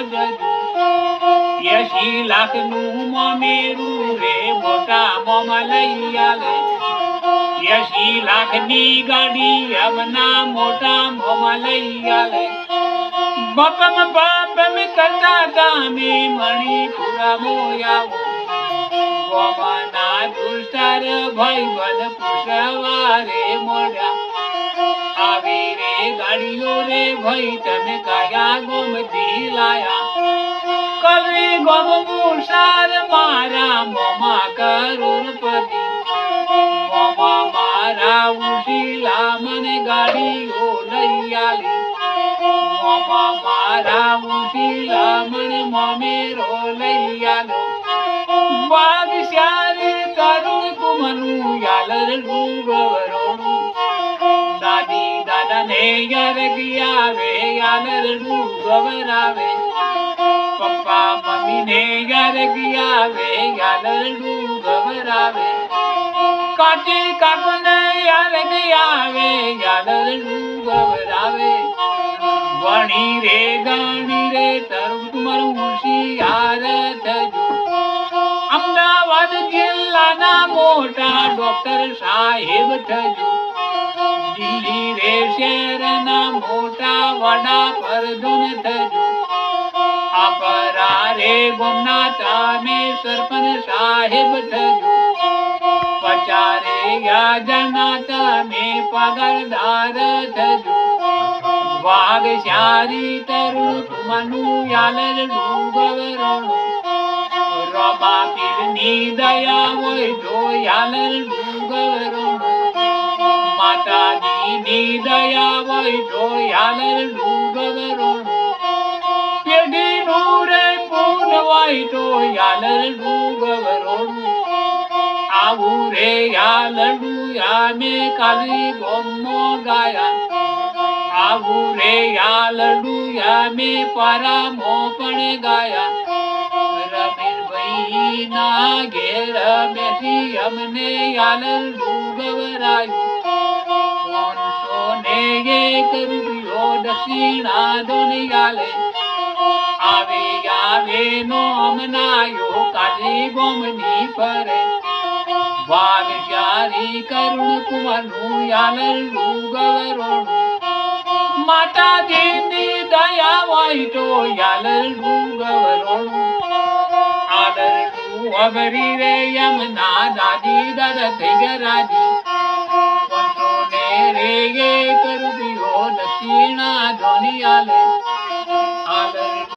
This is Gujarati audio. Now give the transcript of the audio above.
જજુ 80 લાખનું મોમેરું રે મોટા મોમાં લઈ આવે 80 લાખની ગાડી હમના મોટા મોમાં લઈ આવે બાપમ કરતા તામે મણિપુરા મોયાવો ગોમાના દુષ્ટાર ભાઈ બન પુષવારે મોડ્યા આવે રે ગાડીઓ રે ભાઈ તમે કયા ગોમતી લાયા કલરી ગોમ મુસાર મારા મોમા કરોડપતિ મોમા મારા ઉશીલા મને ગાડીઓ લઈ આવી મોમા મારા ઉશીલા મને મોમેરો લઈ આલો વાગ શ્યારી તરુણ કુમનું યાલર ડુંગવરોડું દાદી દાદા ને યાર ગયા વે યાલર ડુંગવરાવે પપ્પા મમ્મી ને યાર ગયા વે યાલર ડુંગવરાવે કાચી કાકને યાર ગયા વે યાલર ડુંગવરાવે વણી રે ગાણી રે તરુણ કુમાર હોશિયાર થજો અમદાવાદ જિલ્લાના મોટા ડોક્ટર સાહેબ થજો દિલ્હી રે શહેરના મોટા વડા પ્રધાન થજો આપરા રે ગોમના તમે સરપંચ સાહેબ થજો પચારે યાજના તમે પગારદાર થજો વાઘ શ્યારી તરુણ કુમારનું યાલર ડુંગવરોડું રમા પીરની દયા હોય તો યાલર ડુંગવરોડું માતાજીની દયા હોય તો યાલર ડુંગવરોડું પેઢીનું રે પૂન હોય તો યાલર ડુંગવરોડું આવું રે યાલડું યામે કાલી ગોમો ગાયા આવું રે યાલડું યામે પરામો પણ ગાયા રમીરભાઈ ના ઘેર બેસી અમને યાલડું ગવરાયું 501 રૂપિયો દક્ષિણા દોન યાલે આવે આવે નો અમનાયો કાલી ગોમની ફરે વાઘ શ્યારી કરુણ કુમારનું યાલર ડુંગવરોડું માતાજીની દયા હોય તો યાલર ડુંગવરોડું આલરડું અગરી રે યમના દાદી દાદા થઈ ગયા રાજી 501 રૂપિયો દક્ષિણા ધોની આલે આલર